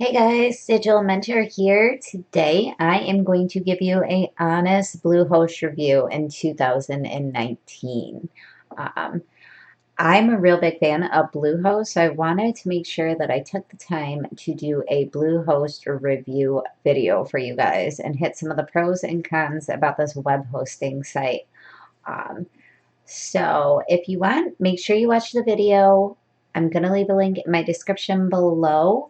Hey guys, Digital Mentor here. Today I am going to give you a honest Bluehost review in 2019. Um, I'm a real big fan of Bluehost, so I wanted to make sure that I took the time to do a Bluehost review video for you guys and hit some of the pros and cons about this web hosting site. Um, so if you want, make sure you watch the video. I'm going to leave a link in my description below.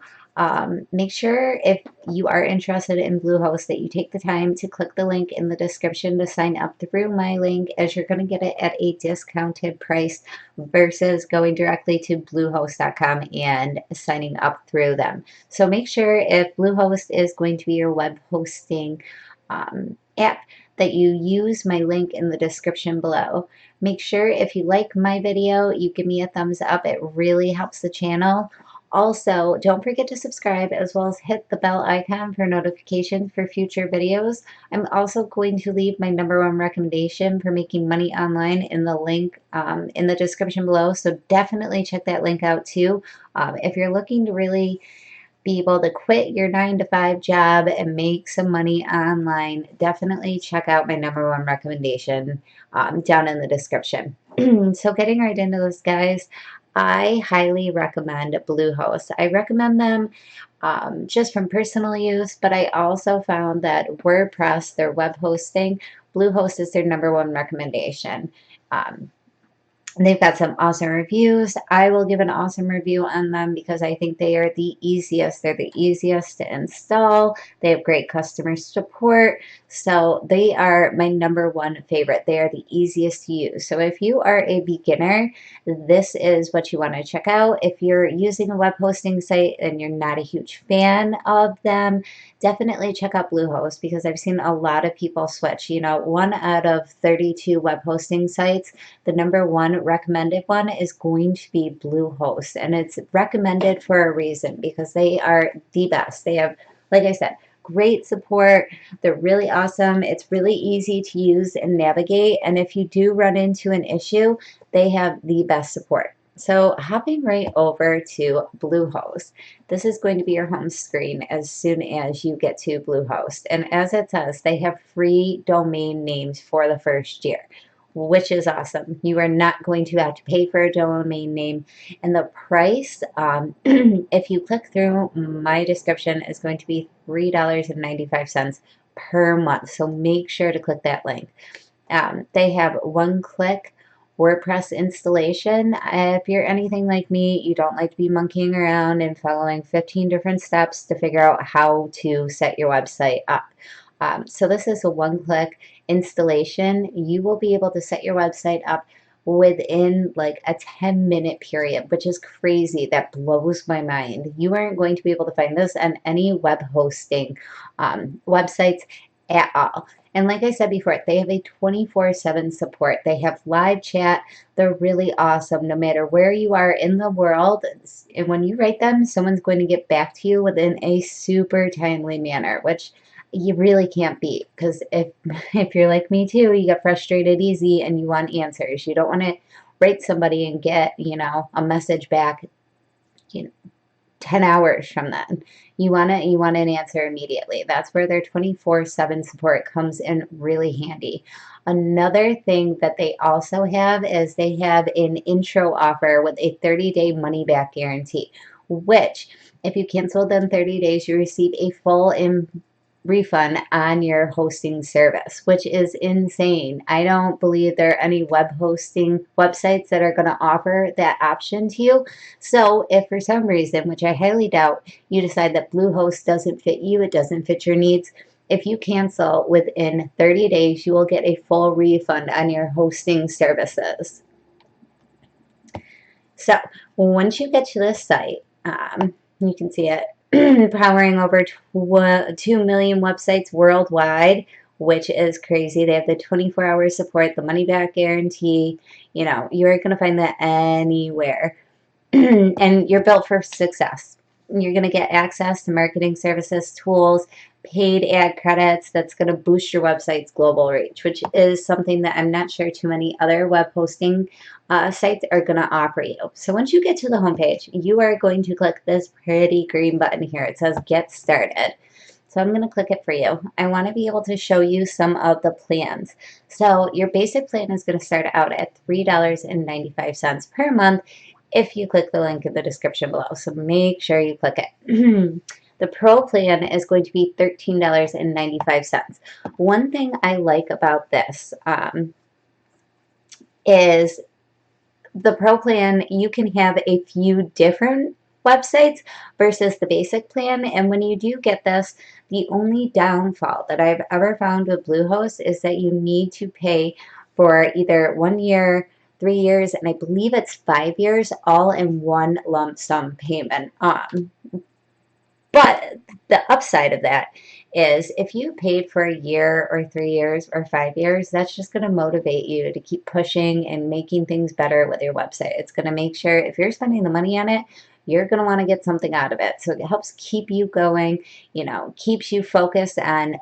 Make sure if you are interested in Bluehost that you take the time to click the link in the description to sign up through my link, as you're going to get it at a discounted price versus going directly to bluehost.com and signing up through them. So make sure if Bluehost is going to be your web hosting app that you use my link in the description below. Make sure if you like my video, you give me a thumbs up. It really helps the channel. Also, don't forget to subscribe as well as hit the bell icon for notifications for future videos. I'm also going to leave my #1 recommendation for making money online in the link in the description below. So definitely check that link out too. If you're looking to really be able to quit your 9-to-5 job and make some money online, definitely check out my #1 recommendation down in the description. So getting right into this, guys, I highly recommend Bluehost. I recommend them just from personal use, but I also found that WordPress, their web hosting, Bluehost is their #1 recommendation. Um, They've got some awesome reviews. I will give an awesome review on them because I think they are the easiest. They're the easiest to install. They have great customer support. So they are my #1 favorite. They are the easiest to use. So if you are a beginner, this is what you want to check out. If you're using a web hosting site and you're not a huge fan of them, definitely check out Bluehost because I've seen a lot of people switch. 1 out of 32 web hosting sites, the #1 recommended one is going to be Bluehost, and it's recommended for a reason because they are the best. They have, like I said, great support. They're really awesome. It's really easy to use and navigate, and if you do run into an issue, they have the best support. So hopping right over to Bluehost, this is going to be your home screen as soon as you get to Bluehost. And as it says, they have free domain names for the first year, which is awesome. You are not going to have to pay for a domain name. And the price, if you click through my description, is going to be $3.95 per month. So make sure to click that link. They have one-click WordPress installation. If you're anything like me, you don't like to be monkeying around and following 15 different steps to figure out how to set your website up. So this is a one-click installation. You will be able to set your website up within like a 10-minute period, which is crazy. That blows my mind. You aren't going to be able to find this on any web hosting websites at all. And like I said before, they have a 24/7 support. They have live chat. They're really awesome no matter where you are in the world. And when you write them, someone's going to get back to you within a super timely manner, which you really can't beat, because if you're like me too, you get frustrated easy and you want answers. You don't want to write somebody and get, a message back, you know, 10 hours from then. You want an answer immediately. That's where their 24/7 support comes in really handy. Another thing that they also have is they have an intro offer with a 30-day money back guarantee, which if you cancel them 30 days, you receive a full refund on your hosting service, which is insane. I don't believe there are any web hosting websites that are going to offer that option to you. So if for some reason, which I highly doubt, you decide that Bluehost doesn't fit you, it doesn't fit your needs, if you cancel within 30 days, you will get a full refund on your hosting services. So once you get to this site, you can see it powering over 2 million websites worldwide, which is crazy. They have the 24-hour support, the money back guarantee. You're going to find that anywhere. And you're built for success. You're going to get access to marketing services, tools, paid ad credits that's going to boost your website's global reach, which is something that I'm not sure too many other web hosting sites are going to offer you. So once you get to the homepage, you are going to click this pretty green button here. It says Get Started. So I'm going to click it for you. I want to be able to show you some of the plans. So your basic plan is going to start out at $3.95 per month if you click the link in the description below. So make sure you click it. The Pro plan is going to be $13.95. One thing I like about this is the Pro plan, you can have a few different websites versus the basic plan. And when you do get this, the only downfall that I've ever found with Bluehost is that you need to pay for either 1 year, 3 years, and I believe it's 5 years, all in one lump sum payment. But the upside of that is if you paid for a year or 3 years or 5 years, that's just going to motivate you to keep pushing and making things better with your website. It's going to make sure if you're spending the money on it, you're going to want to get something out of it. So it helps keep you going, keeps you focused on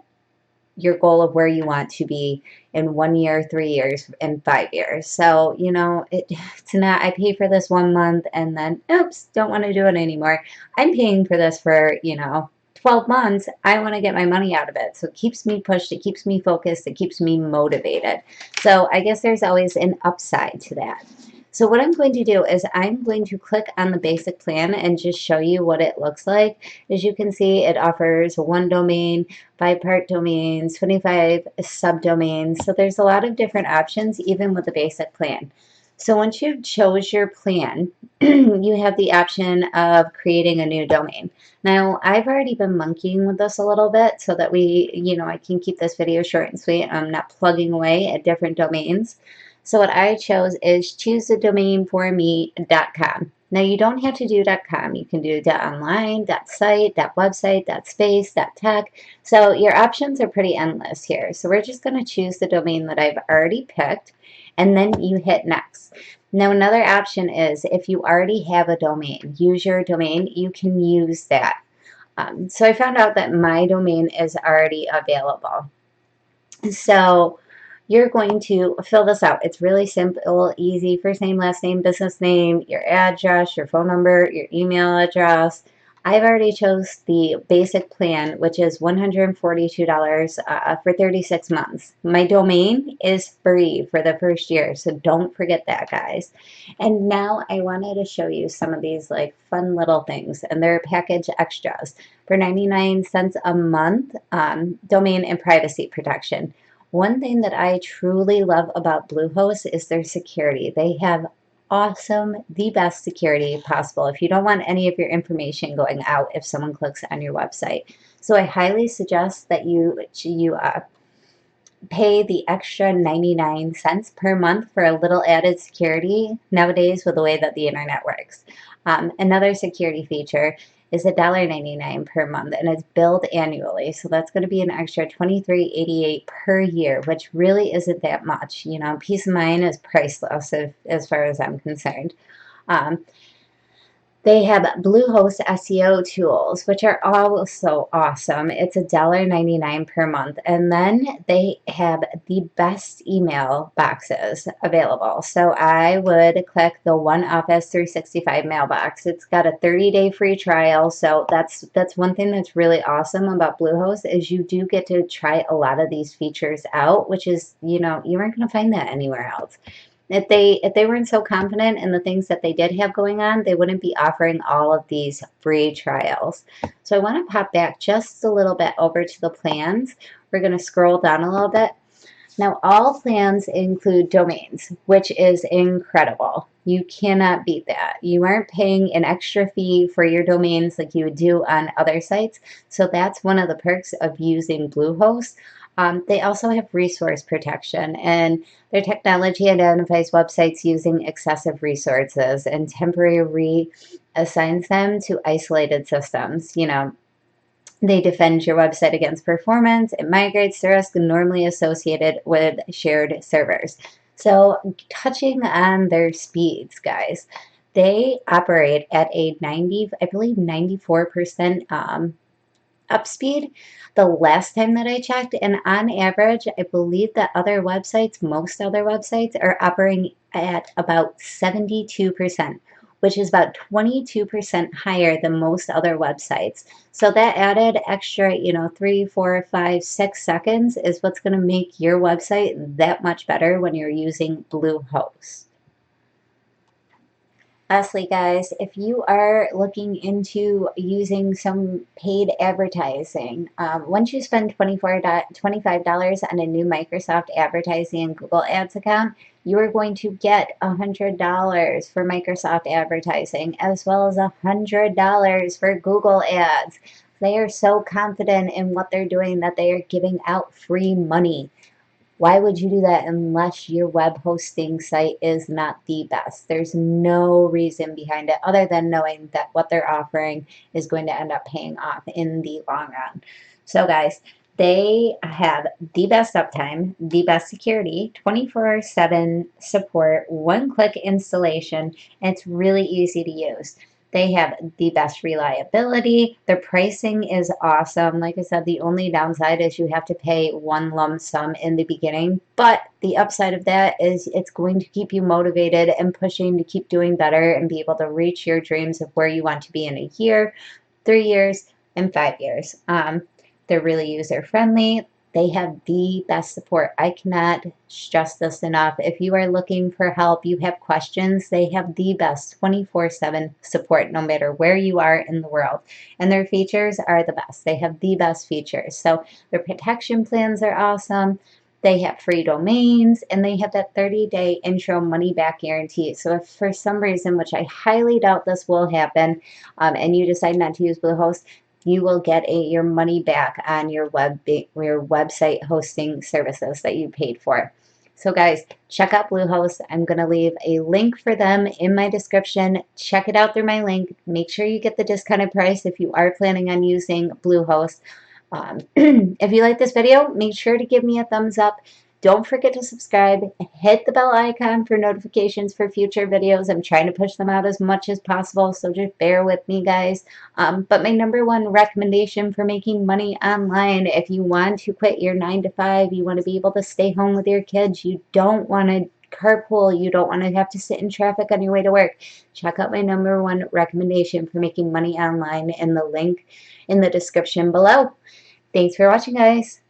your goal of where you want to be in 1 year, 3 years, and 5 years. So, it's not, I pay for this 1 month and then, oops, don't want to do it anymore. I'm paying for this for, 12 months. I want to get my money out of it. So it keeps me pushed. It keeps me focused. It keeps me motivated. So I guess there's always an upside to that. So what I'm going to do is I'm going to click on the basic plan and just show you what it looks like. As you can see, it offers 1 domain, 5 part domains, 25 subdomains. So there's a lot of different options even with the basic plan. So once you've chose your plan, you have the option of creating a new domain. Now, I've already been monkeying with this a little bit so that I can keep this video short and sweet. I'm not plugging away at different domains. So what I chose is choosethedomainforme.com. Now you don't have to do .com. You can do .online, .site, .website, .space, .tech. So your options are pretty endless here. So we're just going to choose the domain that I've already picked, and then you hit next. Now another option is if you already have a domain, use your domain, you can use that. So I found out that my domain is already available. So you're going to fill this out. It's really simple, easy. First name, last name, business name, your address, your phone number, your email address. I've already chose the basic plan, which is $142 for 36 months. My domain is free for the first year, so don't forget that, guys. And now I wanted to show you some of these like fun little things, and they're package extras for 99 cents a month, domain and privacy protection. One thing that I truly love about Bluehost is their security. They have the best security possible if you don't want any of your information going out if someone clicks on your website. So I highly suggest that you pay the extra 99 cents per month for a little added security nowadays with the way that the internet works. Another security feature is $1.99 per month, and it's billed annually. So that's going to be an extra $23.88 per year, which really isn't that much. Peace of mind is priceless as far as I'm concerned. They have Bluehost SEO tools, which are also awesome. It's $1.99 per month. And then they have the best email boxes available. So I would click the One Office 365 mailbox. It's got a 30-day free trial. So that's one thing that's really awesome about Bluehost is you do get to try a lot of these features out, which is, you aren't going to find that anywhere else. If they weren't so confident in the things that they did have going on, they wouldn't be offering all of these free trials. So I want to pop back just a little bit over to the plans. We're going to scroll down a little bit. Now, all plans include domains, which is incredible. You cannot beat that. You aren't paying an extra fee for your domains like you would do on other sites. So that's one of the perks of using Bluehost. They also have resource protection, and their technology identifies websites using excessive resources and temporarily reassigns them to isolated systems. They defend your website against performance. It migrates the risk normally associated with shared servers. So touching on their speeds, guys, they operate at a 94% up speed the last time that I checked, and on average, I believe that other websites, most other websites, are operating at about 72%, which is about 22% higher than most other websites. So that added extra, 3, 4, 5, 6 seconds is what's going to make your website that much better when you're using Bluehost. Lastly, guys, if you are looking into using some paid advertising, once you spend $25 on a new Microsoft Advertising and Google Ads account, you are going to get $100 for Microsoft Advertising as well as $100 for Google Ads. They are so confident in what they're doing that they are giving out free money. Why would you do that unless your web hosting site is not the best? There's no reason behind it other than knowing that what they're offering is going to end up paying off in the long run. So guys, they have the best uptime, the best security, 24/7 support, one-click installation, and it's really easy to use. They have the best reliability. Their pricing is awesome. Like I said, the only downside is you have to pay one lump sum in the beginning. But the upside of that is it's going to keep you motivated and pushing to keep doing better and be able to reach your dreams of where you want to be in a year, 3 years, and 5 years. They're really user friendly. They have the best support. I cannot stress this enough. If you are looking for help, you have questions, they have the best 24/7 support no matter where you are in the world. And their features are the best. They have the best features. So their protection plans are awesome. They have free domains, and they have that 30-day intro money back guarantee. So if for some reason, which I highly doubt this will happen, and you decide not to use Bluehost, you will get your money back on your website hosting services that you paid for. So guys, check out Bluehost. I'm going to leave a link for them in my description. Check it out through my link. Make sure you get the discounted price if you are planning on using Bluehost. If you like this video, make sure to give me a thumbs up. Don't forget to subscribe. Hit the bell icon for notifications for future videos. I'm trying to push them out as much as possible, so just bear with me, guys. But my number one recommendation for making money online, if you want to quit your 9 to 5, you want to be able to stay home with your kids, you don't want to carpool, you don't want to have to sit in traffic on your way to work, check out my number one recommendation for making money online in the link in the description below. Thanks for watching, guys.